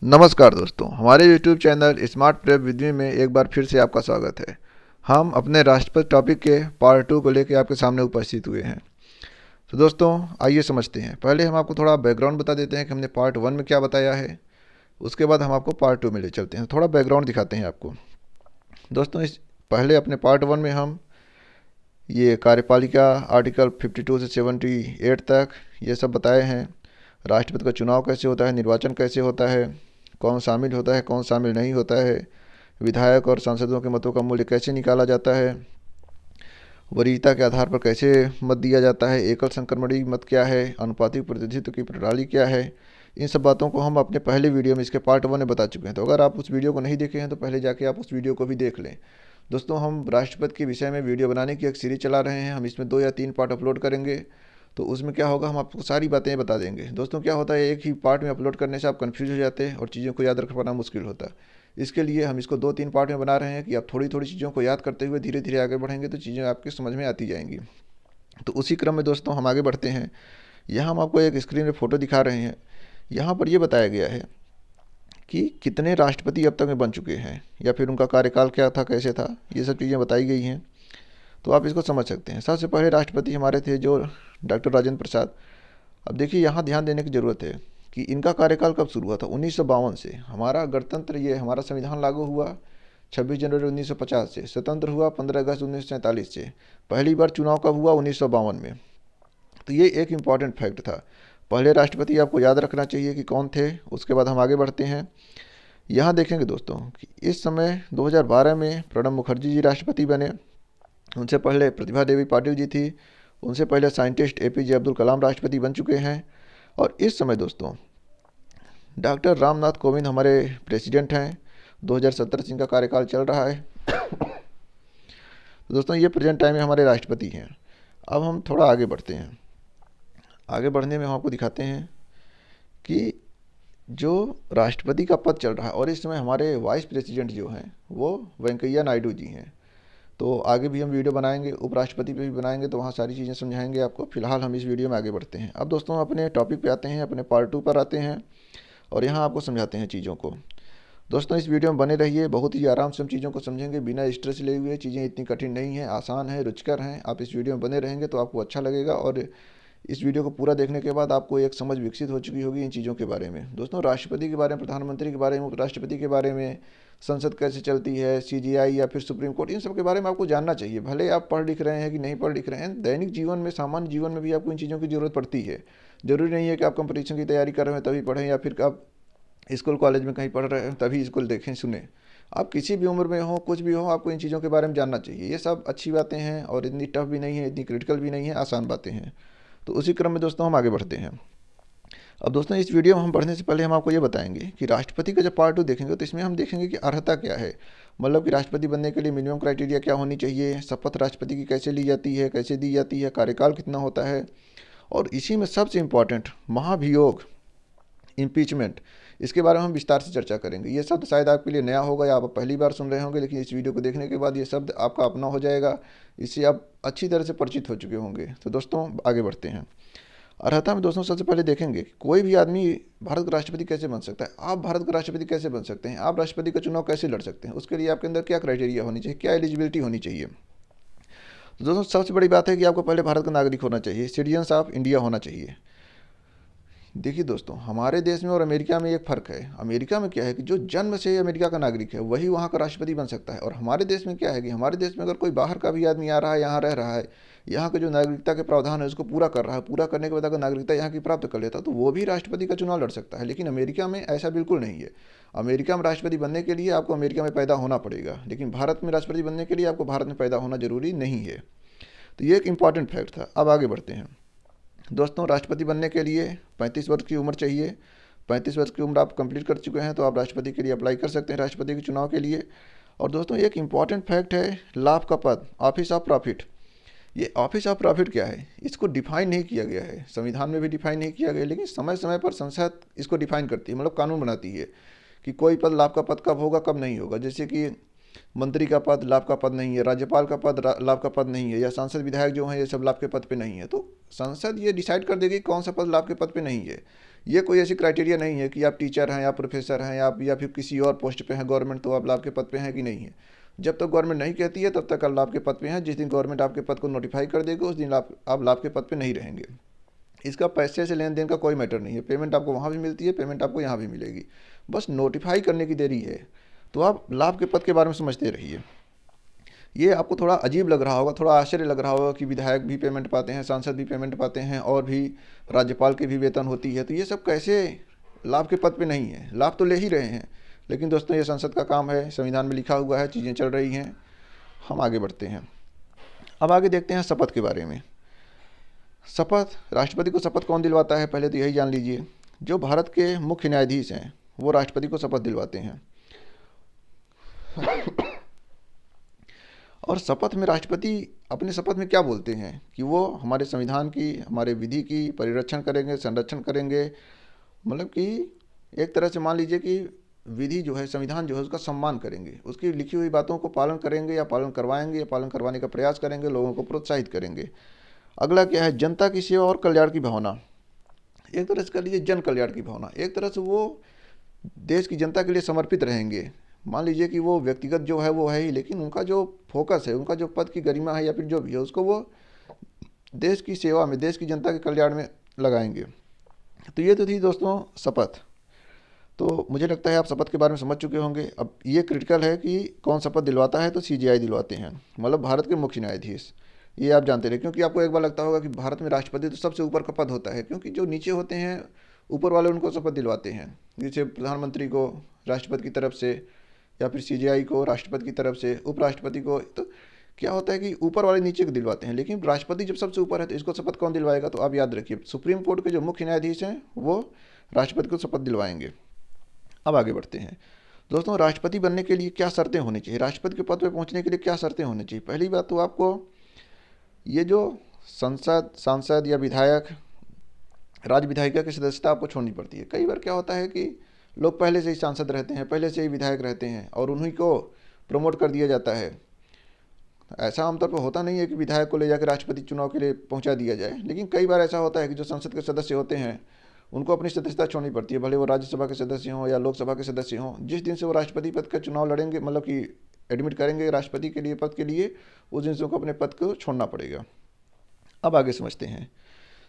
नमस्कार दोस्तों, हमारे YouTube channel smart prep with me में एक बार फिर से आपका स्वागत है। हम अपने राष्ट्रपति टॉपिक के पार्ट 2 को लेकर आपके सामने उपस्थित हुए हैं। तो दोस्तों आइए समझते हैं। पहले हम आपको थोड़ा बैकग्राउंड बता देते हैं कि हमने पार्ट 1 में क्या बताया है। उसके बाद हम आपको पार्ट 2 में ले चलते हैं। थोड़ा बैकग्राउंड दिखाते हैं आपको। दोस्तों इस पहले अपने पार्ट 1 में हम ये कार्यपालिका आर्टिकल 52 से 78 तक ये सब बताए हैं। राष्ट्रपति का चुनाव कैसे होता है, निर्वाचन कैसे होता है, कौन शामिल होता है, कौन शामिल नहीं होता है, विधायक और सांसदों के मतों का मूल्य कैसे निकाला जाता है, वरीयता के आधार पर कैसे मत दिया जाता है, एकल संक्रमणीय मत क्या है, अनुपातिक प्रतिनिधित्व की प्रणाली क्या है। इन सब बातों को हम अपने पहले वीडियो में इसके पार्ट 1 में बता चुके हैं। तो अगर आप उस वीडियो को नहीं देखे हैं तो पहले जाके आप उस वीडियो को भी देख लें। दोस्तों हम राष्ट्रपति के विषय में वीडियो बनाने की एक सीरीज चला रहे हैं। हम इसमें 2 या 3 पार्ट अपलोड करेंगे। तो उसमें क्या होगा, हम आपको सारी बातें बता देंगे। दोस्तों क्या होता है, एक ही पार्ट में अपलोड करने से आप कंफ्यूज हो जाते हैं और चीज़ों को याद रख पाना मुश्किल होता है। इसके लिए हम इसको 2-3 पार्ट में बना रहे हैं कि आप थोड़ी थोड़ी चीज़ों को याद करते हुए धीरे धीरे आगे बढ़ेंगे तो चीज़ें आपके समझ में आती जाएंगी। तो उसी क्रम में दोस्तों हम आगे बढ़ते हैं। यहाँ हम आपको एक स्क्रीन में फ़ोटो दिखा रहे हैं। यहाँ पर ये बताया गया है कि कितने राष्ट्रपति अब तक में बन चुके हैं या फिर उनका कार्यकाल क्या था, कैसे था, ये सब चीज़ें बताई गई हैं। तो आप इसको समझ सकते हैं। सबसे पहले राष्ट्रपति हमारे थे जो डॉक्टर राजेंद्र प्रसाद। अब देखिए यहाँ ध्यान देने की ज़रूरत है कि इनका कार्यकाल कब शुरू हुआ था। 1952 से हमारा गणतंत्र, ये हमारा संविधान लागू हुआ 26 जनवरी 1950 से। स्वतंत्र हुआ 15 अगस्त 1947 से। पहली बार चुनाव कब हुआ, 1952 में। तो ये एक इम्पॉर्टेंट फैक्ट था। पहले राष्ट्रपति आपको याद रखना चाहिए कि कौन थे। उसके बाद हम आगे बढ़ते हैं। यहाँ देखेंगे दोस्तों कि इस समय 2012 में प्रणब मुखर्जी जी राष्ट्रपति बने। उनसे पहले प्रतिभा देवी पाटिल जी थी। उनसे पहले साइंटिस्ट APJ अब्दुल कलाम राष्ट्रपति बन चुके हैं। और इस समय दोस्तों डॉक्टर रामनाथ कोविंद हमारे प्रेसिडेंट हैं। 2017 से इनका कार्यकाल चल रहा है। तो दोस्तों ये प्रेजेंट टाइम में हमारे राष्ट्रपति हैं। अब हम थोड़ा आगे बढ़ते हैं। आगे बढ़ने में हम आपको दिखाते हैं कि जो राष्ट्रपति का पद चल रहा है और इस समय हमारे वाइस प्रेसिडेंट जो हैं वो वेंकैया नायडू जी हैं। तो आगे भी हम वीडियो बनाएंगे, उपराष्ट्रपति पे भी बनाएंगे, तो वहाँ सारी चीज़ें समझाएंगे आपको। फिलहाल हम इस वीडियो में आगे बढ़ते हैं। अब दोस्तों अपने टॉपिक पे आते हैं, अपने पार्ट 2 पर आते हैं और यहाँ आपको समझाते हैं चीज़ों को। दोस्तों इस वीडियो में बने रहिए। बहुत ही आराम से हम चीज़ों को समझेंगे, बिना स्ट्रेस लिए हुए। चीज़ें इतनी कठिन नहीं हैं, आसान है, रुचिकर हैं। आप इस वीडियो में बने रहेंगे तो आपको अच्छा लगेगा और इस वीडियो को पूरा देखने के बाद आपको एक समझ विकसित हो चुकी होगी इन चीज़ों के बारे में। दोस्तों राष्ट्रपति के बारे में, प्रधानमंत्री के बारे में, उपराष्ट्रपति के बारे में, संसद कैसे चलती है, CGI या फिर सुप्रीम कोर्ट, इन सब के बारे में आपको जानना चाहिए। भले आप पढ़ लिख रहे हैं कि नहीं पढ़ लिख रहे हैं, दैनिक जीवन में, सामान्य जीवन में भी आपको इन चीज़ों की ज़रूरत पड़ती है। ज़रूरी नहीं है कि आप कंपटीशन की तैयारी कर रहे हैं तभी पढ़ें या फिर आप स्कूल कॉलेज में कहीं पढ़ रहे हैं तभी स्कूल देखें सुने। आप किसी भी उम्र में हो, कुछ भी हो, आपको इन चीज़ों के बारे में जानना चाहिए। ये सब अच्छी बातें हैं और इतनी टफ भी नहीं है, इतनी क्रिटिकल भी नहीं है, आसान बातें हैं। तो उसी क्रम में दोस्तों हम आगे बढ़ते हैं। अब दोस्तों इस वीडियो में हम बढ़ने से पहले हम आपको ये बताएंगे कि राष्ट्रपति का जब पार्ट 2 देखेंगे तो इसमें हम देखेंगे कि अर्हता क्या है। मतलब कि राष्ट्रपति बनने के लिए मिनिमम क्राइटेरिया क्या होनी चाहिए, शपथ राष्ट्रपति की कैसे ली जाती है, कैसे दी जाती है, कार्यकाल कितना होता है, और इसी में सबसे इम्पॉर्टेंट महाभियोग, इम्पीचमेंट, इसके बारे में हम विस्तार से चर्चा करेंगे। ये शब्द शायद आपके लिए नया होगा या आप पहली बार सुन रहे होंगे, लेकिन इस वीडियो को देखने के बाद ये शब्द आपका अपना हो जाएगा। इससे आप अच्छी तरह से परिचित हो चुके होंगे। तो दोस्तों आगे बढ़ते हैं। अर्हता में दोस्तों सबसे पहले देखेंगे कि कोई भी आदमी भारत का राष्ट्रपति कैसे बन सकता है। आप भारत का राष्ट्रपति कैसे बन सकते हैं, आप राष्ट्रपति का चुनाव कैसे लड़ सकते हैं, उसके लिए आपके अंदर क्या क्राइटेरिया होनी चाहिए, क्या एलिजिबिलिटी होनी चाहिए। तो दोस्तों सबसे बड़ी बात है कि आपको पहले भारत का नागरिक होना चाहिए, सिटीजन ऑफ इंडिया होना चाहिए। देखिए दोस्तों हमारे देश में और अमेरिका में एक फ़र्क है। अमेरिका में क्या है कि जो जन्म से अमेरिका का नागरिक है वही वहाँ का राष्ट्रपति बन सकता है। और हमारे देश में क्या है कि हमारे देश में अगर कोई बाहर का भी आदमी आ रहा है, यहाँ रह रहा है, यहाँ के जो नागरिकता के प्रावधान है उसको पूरा कर रहा है, पूरा करने के बाद अगर नागरिकता यहाँ की प्राप्त कर लेता तो वो भी राष्ट्रपति का चुनाव लड़ सकता है। लेकिन अमेरिका में ऐसा बिल्कुल नहीं है। अमेरिका में राष्ट्रपति बनने के लिए आपको अमेरिका में पैदा होना पड़ेगा, लेकिन भारत में राष्ट्रपति बनने के लिए आपको भारत में पैदा होना जरूरी नहीं है। तो ये एक इम्पॉर्टेंट फैक्ट था। अब आगे बढ़ते हैं। दोस्तों राष्ट्रपति बनने के लिए 35 वर्ष की उम्र चाहिए। 35 वर्ष की उम्र आप कंप्लीट कर चुके हैं तो आप राष्ट्रपति के लिए अप्लाई कर सकते हैं, राष्ट्रपति के चुनाव के लिए। और दोस्तों एक इम्पॉर्टेंट फैक्ट है, लाभ का पद, ऑफिस ऑफ प्रॉफिट। ये ऑफिस ऑफ प्रॉफिट क्या है, इसको डिफाइन नहीं किया गया है, संविधान में भी डिफाइन नहीं किया गया, लेकिन समय समय पर संसद इसको डिफाइन करती है, मतलब कानून बनाती है कि कोई पद, लाभ का पद कब होगा कब नहीं होगा। जैसे कि मंत्री का पद लाभ का पद नहीं है, राज्यपाल का पद लाभ का पद नहीं है, या सांसद विधायक जो हैं ये सब लाभ के पद पे नहीं है। तो संसद ये डिसाइड कर देगी कौन सा पद लाभ के पद पे नहीं है। ये कोई ऐसी क्राइटेरिया नहीं है कि आप टीचर हैं या प्रोफेसर हैं या फिर किसी और पोस्ट पे हैं गवर्नमेंट, तो आप लाभ के पद पे हैं कि नहीं है। जब तक गवर्नमेंट नहीं कहती है तब तक आप लाभ के पद पे हैं। जिस दिन गवर्नमेंट आपके पद को नोटिफाई कर देगी उस दिन आप लाभ के पद पे नहीं रहेंगे। इसका पैसे से लेन देन का कोई मैटर नहीं है। पेमेंट आपको वहाँ भी मिलती है, पेमेंट आपको यहाँ भी मिलेगी, बस नोटिफाई करने की देरी है। तो आप लाभ के पद के बारे में समझते रहिए। ये आपको थोड़ा अजीब लग रहा होगा, थोड़ा आश्चर्य लग रहा होगा कि विधायक भी पेमेंट पाते हैं, सांसद भी पेमेंट पाते हैं और भी राज्यपाल की भी वेतन होती है, तो ये सब कैसे लाभ के पद पे नहीं है? लाभ तो ले ही रहे हैं। लेकिन दोस्तों ये संसद का काम है, संविधान में लिखा हुआ है, चीज़ें चल रही हैं, हम आगे बढ़ते हैं। अब आगे देखते हैं शपथ के बारे में। शपथ, राष्ट्रपति को शपथ कौन दिलवाता है? पहले तो यही जान लीजिए। जो भारत के मुख्य न्यायाधीश हैं वो राष्ट्रपति को शपथ दिलवाते हैं। और शपथ में राष्ट्रपति अपने शपथ में क्या बोलते हैं कि वो हमारे संविधान की, हमारे विधि की परिरक्षण करेंगे, संरक्षण करेंगे। मतलब कि एक तरह से मान लीजिए कि विधि जो है, संविधान जो है, उसका सम्मान करेंगे, उसकी लिखी हुई बातों को पालन करेंगे या पालन करवाएंगे या पालन करवाने का प्रयास करेंगे, लोगों को प्रोत्साहित करेंगे। अगला क्या है? जनता की सेवा और कल्याण की भावना। एक तरह से कह लीजिए जन कल्याण की भावना। एक तरह से वो देश की जनता के लिए समर्पित रहेंगे। मान लीजिए कि वो व्यक्तिगत जो है वो है ही, लेकिन उनका जो फोकस है, उनका जो पद की गरिमा है या फिर जो भी है, उसको वो देश की सेवा में, देश की जनता के कल्याण में लगाएंगे। तो ये तो थी दोस्तों शपथ। तो मुझे लगता है आप शपथ के बारे में समझ चुके होंगे। अब ये क्रिटिकल है कि कौन शपथ दिलवाता है, तो CJI दिलवाते हैं, मतलब भारत के मुख्य न्यायाधीश। ये आप जानते रहे, क्योंकि आपको एक बार लगता होगा कि भारत में राष्ट्रपति तो सबसे ऊपर का पद होता है, क्योंकि जो नीचे होते हैं ऊपर वाले उनको शपथ दिलवाते हैं। जैसे प्रधानमंत्री को राष्ट्रपति की तरफ से, या फिर CJI को राष्ट्रपति की तरफ से, उपराष्ट्रपति को। तो क्या होता है कि ऊपर वाले नीचे को दिलवाते हैं, लेकिन राष्ट्रपति जब सबसे ऊपर है तो इसको शपथ कौन दिलवाएगा? तो आप याद रखिए, सुप्रीम कोर्ट के जो मुख्य न्यायाधीश हैं वो राष्ट्रपति को शपथ दिलवाएंगे। अब आगे बढ़ते हैं दोस्तों। राष्ट्रपति बनने के लिए क्या शर्तें होनी चाहिए? राष्ट्रपति के पद पर पहुंचने के लिए क्या शर्तें होनी चाहिए? पहली बात तो आपको ये जो संसद, सांसद या विधायक, राज्य विधायिका की सदस्यता आपको छोड़नी पड़ती है। कई बार क्या होता है कि लोग पहले से ही सांसद रहते हैं, पहले से ही विधायक रहते हैं और उन्हीं को प्रमोट कर दिया जाता है। ऐसा आमतौर पर होता नहीं है कि विधायक को ले जाकर राष्ट्रपति चुनाव के लिए पहुंचा दिया जाए, लेकिन कई बार ऐसा होता है कि जो संसद के सदस्य होते हैं उनको अपनी सदस्यता छोड़नी पड़ती है, भले वो राज्यसभा के सदस्य हों या लोकसभा के सदस्य हों। जिस दिन से वो राष्ट्रपति पद का चुनाव लड़ेंगे, मतलब कि एडमिट करेंगे राष्ट्रपति के लिए, पद के लिए, उस दिन से उनको अपने पद को छोड़ना पड़ेगा। अब आगे समझते हैं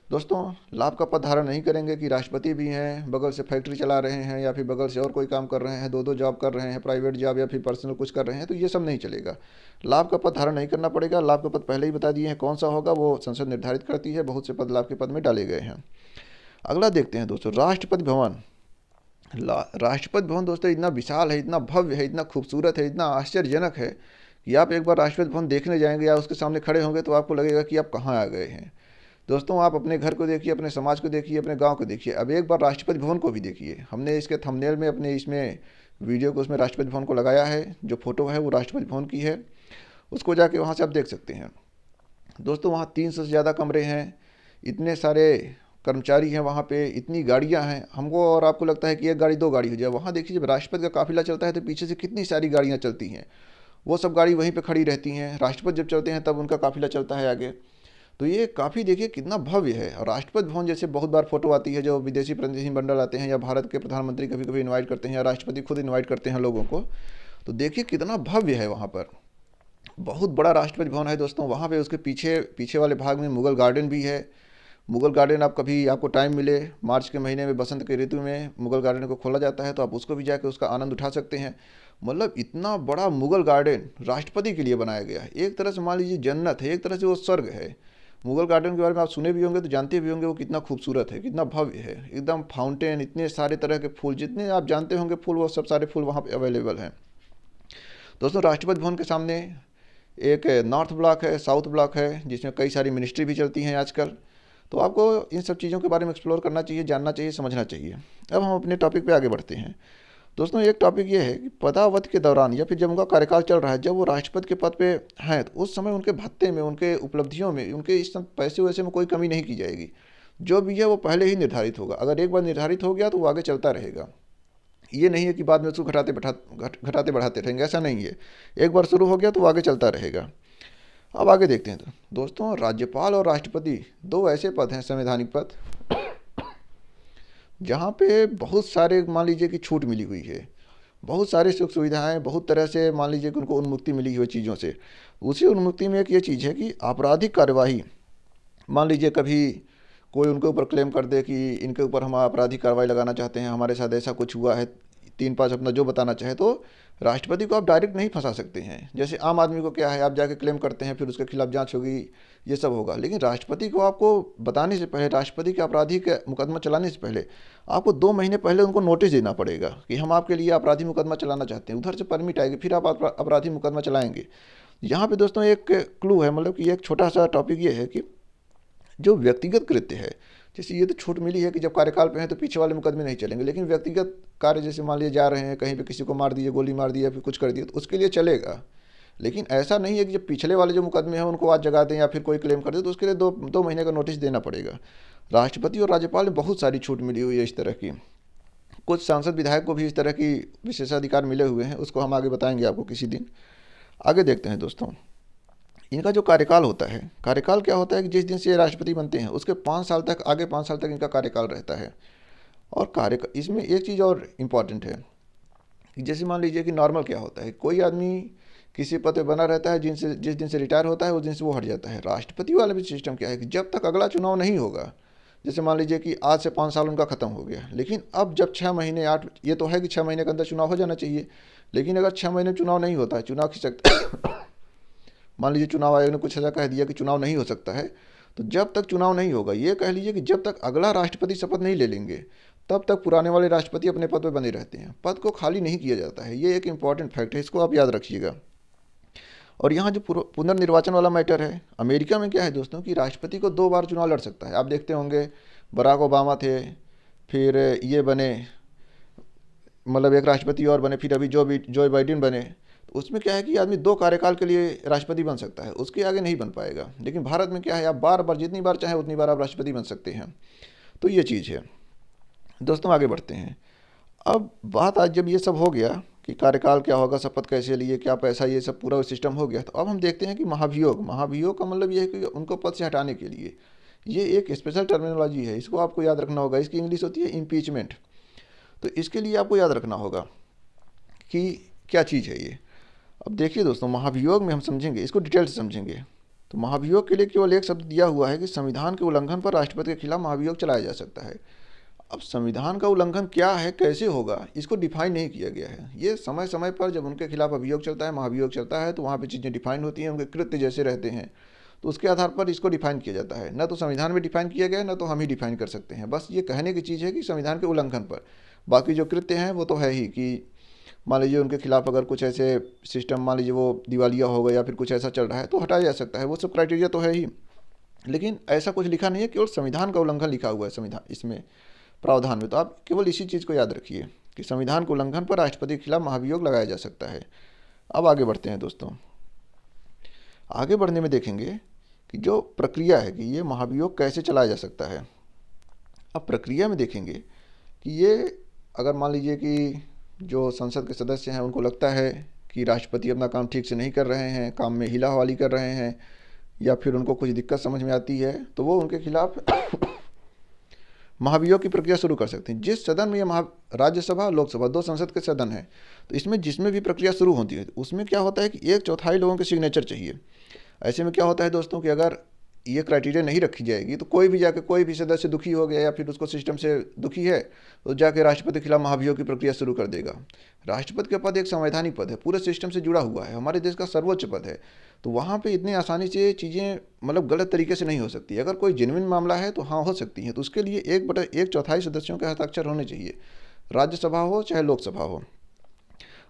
दोस्तों। लाभ का पद धारण नहीं करेंगे कि राष्ट्रपति भी हैं, बगल से फैक्ट्री चला रहे हैं या फिर बगल से और कोई काम कर रहे हैं, दो जॉब कर रहे हैं, प्राइवेट जॉब या फिर पर्सनल कुछ कर रहे हैं, तो ये सब नहीं चलेगा। लाभ का पद धारण नहीं करना पड़ेगा। लाभ का पद पहले ही बता दिए हैं कौन सा होगा, वो संसद निर्धारित करती है। बहुत से पद लाभ के पद में डाले गए हैं। अगला देखते हैं दोस्तों, राष्ट्रपति भवन। राष्ट्रपति भवन दोस्तों इतना विशाल है, इतना भव्य है, इतना खूबसूरत है, इतना आश्चर्यजनक है कि आप एक बार राष्ट्रपति भवन देखने जाएंगे या उसके सामने खड़े होंगे तो आपको लगेगा कि आप कहाँ आ गए हैं। दोस्तों आप अपने घर को देखिए, अपने समाज को देखिए, अपने गांव को देखिए, अब एक बार राष्ट्रपति भवन को भी देखिए। हमने इसके थंबनेल में, अपने इसमें वीडियो को, उसमें राष्ट्रपति भवन को लगाया है। जो फोटो है वो राष्ट्रपति भवन की है, उसको जाके वहाँ से आप देख सकते हैं। दोस्तों वहाँ 300 से ज़्यादा कमरे हैं, इतने सारे कर्मचारी हैं वहाँ पे, इतनी गाड़ियाँ हैं। हमको और आपको लगता है कि एक गाड़ी, दो गाड़ी हो जाए। वहाँ देखिए जब राष्ट्रपति का काफिला चलता है तो पीछे से कितनी सारी गाड़ियाँ चलती हैं, वो सब गाड़ी वहीं पे खड़ी रहती हैं। राष्ट्रपति जब चलते हैं तब उनका काफिला चलता है आगे। तो ये काफ़ी देखिए कितना भव्य है। और राष्ट्रपति भवन जैसे बहुत बार फोटो आती है, जो विदेशी प्रतिनिधिमंडल आते हैं या भारत के प्रधानमंत्री कभी कभी इनवाइट करते हैं या राष्ट्रपति खुद इनवाइट करते हैं लोगों को, तो देखिए कितना भव्य है। वहाँ पर बहुत बड़ा राष्ट्रपति भवन है दोस्तों। वहाँ पे उसके पीछे वाले भाग में मुगल गार्डन भी है। मुगल गार्डन आप कभी, आपको टाइम मिले, मार्च के महीने में, बसंत के ऋतु में मुगल गार्डन को खोला जाता है, तो आप उसको भी जाकर उसका आनंद उठा सकते हैं। मतलब इतना बड़ा मुगल गार्डन राष्ट्रपति के लिए बनाया गया है। एक तरह से मान लीजिए जन्नत है, एक तरह से वो स्वर्ग है। मुगल गार्डन के बारे में आप सुने भी होंगे तो जानते भी होंगे वो कितना खूबसूरत है, कितना भव्य है। एकदम फाउंटेन, इतने सारे तरह के फूल, जितने आप जानते होंगे फूल, वो सब सारे फूल वहाँ पे अवेलेबल हैं। दोस्तों राष्ट्रपति भवन के सामने एक नॉर्थ ब्लॉक है, साउथ ब्लॉक है, जिसमें कई सारी मिनिस्ट्री भी चलती हैं आजकल। तो आपको इन सब चीज़ों के बारे में एक्सप्लोर करना चाहिए, जानना चाहिए, समझना चाहिए। अब हम अपने टॉपिक पे आगे बढ़ते हैं दोस्तों। एक टॉपिक ये है कि पदावधि के दौरान या फिर जब उनका कार्यकाल चल रहा है, जब वो राष्ट्रपति के पद पे हैं, तो उस समय उनके भत्ते में, उनके उपलब्धियों में, उनके इस सब पैसे वैसे में कोई कमी नहीं की जाएगी। जो भी है वो पहले ही निर्धारित होगा। अगर एक बार निर्धारित हो गया तो वो आगे चलता रहेगा। ये नहीं है कि बाद में उसको घटाते बढ़ाते रहेंगे, ऐसा नहीं है। एक बार शुरू हो गया तो वो आगे चलता रहेगा। अब आगे देखते हैं। तो दोस्तों राज्यपाल और राष्ट्रपति दो ऐसे पद हैं, संवैधानिक पद, जहाँ पे बहुत सारे मान लीजिए कि छूट मिली हुई है, बहुत सारी सुख सुविधाएं, बहुत तरह से मान लीजिए कि उनको उन्मुक्ति मिली हुई चीज़ों से। उसी उन्मुक्ति में एक ये चीज़ है कि आपराधिक कार्यवाही, मान लीजिए कभी कोई उनके ऊपर क्लेम कर दे कि इनके ऊपर हम आपराधिक कार्रवाई लगाना चाहते हैं, हमारे साथ ऐसा कुछ हुआ है, 3-5 अपना जो बताना चाहे, तो राष्ट्रपति को आप डायरेक्ट नहीं फंसा सकते हैं। जैसे आम आदमी को क्या है, आप जाके क्लेम करते हैं, फिर उसके खिलाफ जांच होगी, ये सब होगा। लेकिन राष्ट्रपति को आपको बताने से पहले, राष्ट्रपति के आपराधिक मुकदमा चलाने से पहले आपको 2 महीने पहले उनको नोटिस देना पड़ेगा कि हम आपके लिए आपराधिक मुकदमा चलाना चाहते हैं। उधर से परमिट आएगी, फिर आप आपराधिक मुकदमा चलाएंगे। यहाँ पे दोस्तों एक क्लू है, मतलब कि एक छोटा सा टॉपिक ये है कि जो व्यक्तिगत कृत्य है, जैसे ये तो छूट मिली है कि जब कार्यकाल पे हैं तो पीछे वाले मुकदमे नहीं चलेंगे, लेकिन व्यक्तिगत कार्य, जैसे मान लीजिए जा रहे हैं कहीं पे, किसी को मार दिए, गोली मार दी या फिर कुछ कर दिया, तो उसके लिए चलेगा। लेकिन ऐसा नहीं है कि जब पिछले वाले जो मुकदमे हैं उनको आज जगा दें या फिर कोई क्लेम कर दे, तो उसके लिए 2 महीने का नोटिस देना पड़ेगा। राष्ट्रपति और राज्यपाल ने बहुत सारी छूट मिली हुई है इस तरह की। कुछ सांसद विधायक को भी इस तरह की विशेषाधिकार मिले हुए हैं, उसको हम आगे बताएंगे आपको किसी दिन। आगे देखते हैं दोस्तों, इनका जो कार्यकाल होता है, कार्यकाल क्या होता है कि जिस दिन से ये राष्ट्रपति बनते हैं उसके 5 साल तक, आगे 5 साल तक इनका कार्यकाल रहता है। और इसमें एक चीज़ और इम्पॉर्टेंट है कि जैसे मान लीजिए कि नॉर्मल क्या होता है, कोई आदमी किसी पद पे बना रहता है, जिस दिन से रिटायर होता है उस दिन से वो हट जाता है। राष्ट्रपति वाला भी सिस्टम क्या है कि जब तक अगला चुनाव नहीं होगा, जैसे मान लीजिए कि आज से 5 साल उनका ख़त्म हो गया, लेकिन अब जब 6 महीने 8, ये तो है कि 6 महीने के अंदर चुनाव हो जाना चाहिए, लेकिन अगर 6 महीने चुनाव नहीं होता है, चुनाव की सकता मान लीजिए चुनाव आयोग ने कुछ ऐसा कह दिया कि चुनाव नहीं हो सकता है, तो जब तक चुनाव नहीं होगा, ये कह लीजिए कि जब तक अगला राष्ट्रपति शपथ नहीं ले लेंगे, तब तक पुराने वाले राष्ट्रपति अपने पद पर बने रहते हैं, पद को खाली नहीं किया जाता है। ये एक इंपॉर्टेंट फैक्ट है, इसको आप याद रखिएगा। और यहाँ जो पुनर्निर्वाचन वाला मैटर है, अमेरिका में क्या है दोस्तों कि राष्ट्रपति को 2 बार चुनाव लड़ सकता है। आप देखते होंगे बराक ओबामा थे, फिर ये बने, मतलब एक राष्ट्रपति और बने, फिर अभी जो बाइडेन बने। तो उसमें क्या है कि आदमी 2 कार्यकाल के लिए राष्ट्रपति बन सकता है, उसके आगे नहीं बन पाएगा। लेकिन भारत में क्या है, आप बार बार, जितनी बार चाहे उतनी बार आप राष्ट्रपति बन सकते हैं। तो ये चीज़ है दोस्तों। आगे बढ़ते हैं। अब बात, आज जब ये सब हो गया कि कार्यकाल क्या होगा, शपथ कैसे लिए, क्या पैसा, ये सब पूरा सिस्टम हो गया, तो अब हम देखते हैं कि महाभियोग का मतलब ये है कि उनको पद से हटाने के लिए, ये एक स्पेशल टर्मिनोलॉजी है, इसको आपको याद रखना होगा। इसकी इंग्लिश होती है इम्पीचमेंट। तो इसके लिए आपको याद रखना होगा कि क्या चीज़ है ये। अब देखिए दोस्तों, महाभियोग में हम समझेंगे, इसको डिटेल से समझेंगे। तो महाभियोग के लिए केवल एक शब्द दिया हुआ है कि संविधान के उल्लंघन पर राष्ट्रपति के खिलाफ महाभियोग चलाया जा सकता है। अब संविधान का उल्लंघन क्या है, कैसे होगा, इसको डिफाइन नहीं किया गया है। ये समय समय पर जब उनके खिलाफ अभियोग चलता है, महाभियोग चलता है, तो वहाँ पे चीज़ें डिफाइन होती हैं, उनके कृत्य जैसे रहते हैं, तो उसके आधार पर इसको डिफाइन किया जाता है। न तो संविधान में डिफाइन किया गया है, न तो हम ही डिफाइन कर सकते हैं। बस ये कहने की चीज़ है कि संविधान के उल्लंघन पर, बाकी जो कृत्य हैं वो तो है ही कि मान लीजिए उनके खिलाफ अगर कुछ ऐसे सिस्टम, मान लीजिए वो दिवालिया हो गया या फिर कुछ ऐसा चल रहा है, तो हटाया जा सकता है, वो सब क्राइटेरिया तो है ही। लेकिन ऐसा कुछ लिखा नहीं है, केवल संविधान का उल्लंघन लिखा हुआ है संविधान, इसमें प्रावधान में। तो आप केवल इसी चीज़ को याद रखिए कि संविधान के उल्लंघन पर राष्ट्रपति के खिलाफ महाभियोग लगाया जा सकता है। अब आगे बढ़ते हैं दोस्तों। आगे बढ़ने में देखेंगे कि जो प्रक्रिया है कि ये महाभियोग कैसे चलाया जा सकता है। अब प्रक्रिया में देखेंगे कि ये, अगर मान लीजिए कि जो संसद के सदस्य हैं उनको लगता है कि राष्ट्रपति अपना काम ठीक से नहीं कर रहे हैं, काम में हिला हवाली कर रहे हैं, या फिर उनको कुछ दिक्कत समझ में आती है, तो वो उनके खिलाफ महाभियोग की प्रक्रिया शुरू कर सकते हैं। जिस सदन में ये राज्यसभा लोकसभा 2 संसद के सदन हैं, तो इसमें जिसमें भी प्रक्रिया शुरू होती है उसमें क्या होता है कि 1/4 लोगों के सिग्नेचर चाहिए। ऐसे में क्या होता है दोस्तों कि अगर ये क्राइटेरिया नहीं रखी जाएगी, तो कोई भी जाके, कोई भी सदस्य दुखी हो गया या फिर उसको सिस्टम से दुखी है, तो जाके राष्ट्रपति के खिलाफ महाभियोग की प्रक्रिया शुरू कर देगा। राष्ट्रपति का पद एक संवैधानिक पद है, पूरे सिस्टम से जुड़ा हुआ है, हमारे देश का सर्वोच्च पद है। तो वहाँ पे इतनी आसानी से चीज़ें, मतलब गलत तरीके से नहीं हो सकती। अगर कोई जेन्युइन मामला है तो हाँ हो सकती है, तो उसके लिए 1/4 सदस्यों के हस्ताक्षर होने चाहिए, राज्यसभा हो चाहे लोकसभा हो।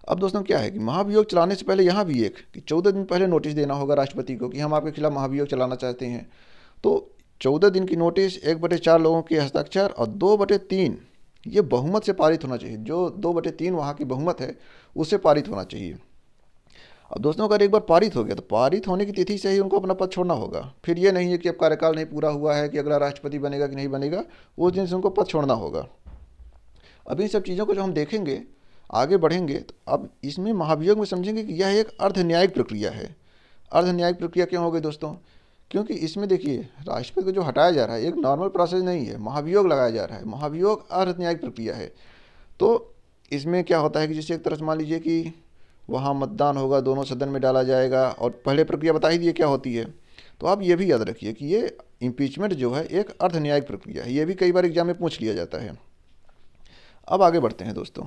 अब दोस्तों क्या है कि महाभियोग चलाने से पहले यहाँ भी एक कि 14 दिन पहले नोटिस देना होगा राष्ट्रपति को कि हम आपके खिलाफ महाभियोग चलाना चाहते हैं। तो 14 दिन की नोटिस, 1/4 लोगों के हस्ताक्षर और 2/3 ये बहुमत से पारित होना चाहिए। जो 2/3 वहाँ की बहुमत है उससे पारित होना चाहिए। अब दोस्तों अगर एक बार पारित हो गया, तो पारित होने की तिथि से ही उनको अपना पद छोड़ना होगा। फिर ये नहीं है कि अब कार्यकाल नहीं पूरा हुआ है कि अगला राष्ट्रपति बनेगा कि नहीं बनेगा, उस दिन से उनको पद छोड़ना होगा। अब इन सब चीज़ों को जो हम देखेंगे, आगे बढ़ेंगे, तो अब इसमें महाभियोग में समझेंगे कि यह एक अर्ध न्यायिक प्रक्रिया है। अर्ध न्यायिक प्रक्रिया क्यों हो गई दोस्तों क्योंकि इसमें देखिए राष्ट्रपति को जो हटाया जा रहा है एक नॉर्मल प्रोसेस नहीं है, महाभियोग लगाया जा रहा है। महाभियोग अर्ध न्यायिक प्रक्रिया है। तो इसमें क्या होता है कि जैसे एक तरह से मान लीजिए कि वहाँ मतदान होगा, दोनों सदन में डाला जाएगा, और पहले प्रक्रिया बता ही दिए क्या होती है। तो आप ये भी याद रखिए कि ये इम्पीचमेंट जो है एक अर्ध न्यायिक प्रक्रिया है। ये भी कई बार एग्जाम में पूछ लिया जाता है। अब आगे बढ़ते हैं दोस्तों।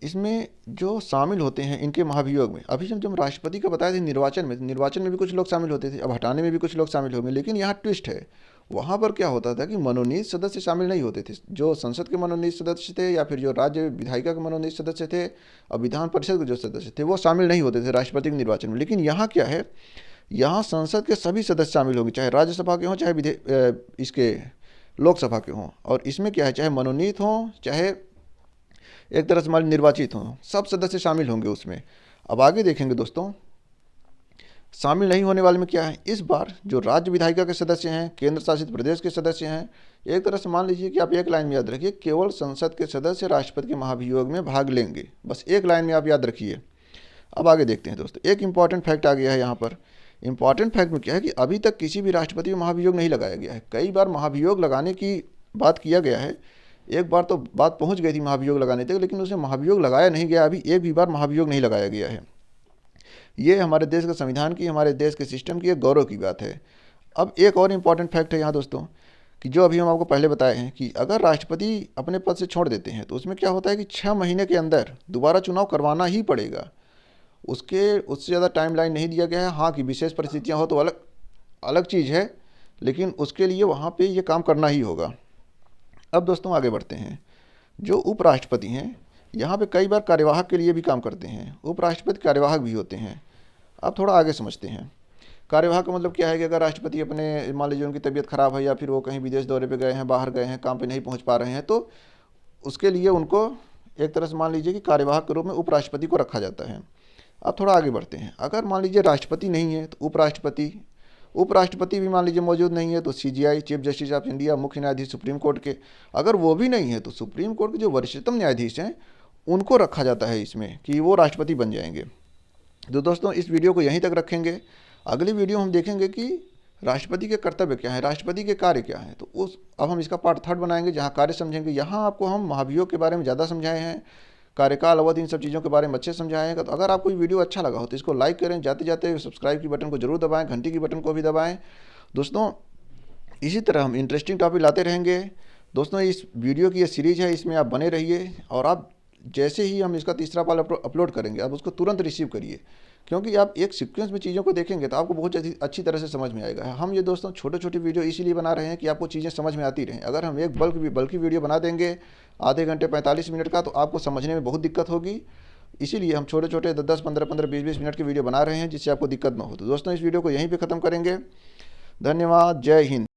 इसमें जो शामिल होते हैं इनके महाभियोग में, अभी जब हम राष्ट्रपति का बताए थे निर्वाचन में भी कुछ लोग शामिल होते थे, अब हटाने में भी कुछ लोग शामिल होंगे। लेकिन यहाँ ट्विस्ट है, वहाँ पर क्या होता था कि मनोनीत सदस्य शामिल नहीं होते थे। जो संसद के मनोनीत सदस्य थे या फिर जो राज्य विधायिका के मनोनीत सदस्य थे और विधान परिषद के जो सदस्य थे वो शामिल नहीं होते थे राष्ट्रपति के निर्वाचन में। लेकिन यहाँ क्या है, यहाँ संसद के सभी सदस्य शामिल होंगे, चाहे राज्यसभा के हों चाहे इसके लोकसभा के हों। और इसमें क्या है, चाहे मनोनीत हों चाहे एक तरह से मान निर्वाचित हों, सब सदस्य शामिल होंगे उसमें। अब आगे देखेंगे दोस्तों, शामिल नहीं होने वाले में क्या है, इस बार जो राज्य विधायिका के सदस्य हैं, केंद्र शासित प्रदेश के सदस्य हैं, एक तरह से मान लीजिए कि आप एक लाइन में याद रखिए, केवल संसद के सदस्य राष्ट्रपति के महाभियोग में भाग लेंगे। बस एक लाइन में आप याद रखिए। अब आगे देखते हैं दोस्तों, एक इंपॉर्टेंट फैक्ट आ गया है यहाँ पर। इंपॉर्टेंट फैक्ट में क्या है कि अभी तक किसी भी राष्ट्रपति को महाभियोग नहीं लगाया गया है। कई बार महाभियोग लगाने की बात किया गया है, एक बार तो बात पहुंच गई थी महाभियोग लगाने तक, लेकिन उसे महाभियोग लगाया नहीं गया। अभी एक भी बार महाभियोग नहीं लगाया गया है। ये हमारे देश के संविधान की, हमारे देश के सिस्टम की एक गौरव की बात है। अब एक और इम्पॉर्टेंट फैक्ट है यहाँ दोस्तों कि जो अभी हम आपको पहले बताए हैं कि अगर राष्ट्रपति अपने पद से छोड़ देते हैं तो उसमें क्या होता है कि 6 महीने के अंदर दोबारा चुनाव करवाना ही पड़ेगा। उससे ज़्यादा टाइमलाइन नहीं दिया गया है। हाँ कि विशेष परिस्थितियाँ हो तो अलग चीज़ है, लेकिन उसके लिए वहाँ पे ये काम करना ही होगा। अब दोस्तों आगे बढ़ते हैं। जो उपराष्ट्रपति हैं यहाँ पे कई बार कार्यवाहक के लिए भी काम करते हैं। उपराष्ट्रपति कार्यवाहक भी होते हैं। अब थोड़ा आगे समझते हैं। कार्यवाहक का मतलब क्या है कि अगर राष्ट्रपति अपने मान लीजिए उनकी तबीयत खराब है या फिर वो कहीं विदेश दौरे पे गए हैं, बाहर गए हैं, काम पे नहीं पहुँच पा रहे हैं, तो उसके लिए उनको एक तरह से मान लीजिए कि कार्यवाहक के रूप में उपराष्ट्रपति को रखा जाता है। अब थोड़ा आगे बढ़ते हैं। अगर मान लीजिए राष्ट्रपति नहीं है तो उपराष्ट्रपति भी मान लीजिए मौजूद नहीं है तो CJI, chief justice of India, मुख्य न्यायाधीश सुप्रीम कोर्ट के, अगर वो भी नहीं है तो सुप्रीम कोर्ट के जो वरिष्ठतम न्यायाधीश हैं उनको रखा जाता है इसमें कि वो राष्ट्रपति बन जाएंगे। तो दोस्तों इस वीडियो को यहीं तक रखेंगे। अगली वीडियो हम देखेंगे कि राष्ट्रपति के कर्तव्य क्या है, राष्ट्रपति के कार्य क्या हैं। तो अब हम इसका पार्ट 3 बनाएंगे जहाँ कार्य समझेंगे। यहाँ आपको हम महाभियोग के बारे में ज़्यादा समझाए हैं, कार्यकाल, अवधि, इन सब चीज़ों के बारे में अच्छे समझाएगा। तो अगर आपको ये वीडियो अच्छा लगा हो तो इसको लाइक करें, जाते जाते सब्सक्राइब की बटन को जरूर दबाएं, घंटी की बटन को भी दबाएं। दोस्तों इसी तरह हम इंटरेस्टिंग टॉपिक लाते रहेंगे। दोस्तों इस वीडियो की ये सीरीज़ है, इसमें आप बने रहिए और आप जैसे ही हम इसका तीसरा पार्ट अपलोड करेंगे आप उसको तुरंत रिसीव करिए, क्योंकि आप एक सीक्वेंस में चीज़ों को देखेंगे तो आपको बहुत अच्छी तरह से समझ में आएगा। हम ये दोस्तों छोटे छोटे वीडियो इसीलिए बना रहे हैं कि आपको चीज़ें समझ में आती रहें। अगर हम एक बल्कि वीडियो बना देंगे आधे घंटे 45 मिनट का तो आपको समझने में बहुत दिक्कत होगी। इसीलिए हम छोटे छोटे 10 15 20 मिनट की वीडियो बना रहे हैं जिससे आपको दिक्कत ना हो। तो दोस्तों इस वीडियो को यहीं पर ख़त्म करेंगे। धन्यवाद। जय हिंद।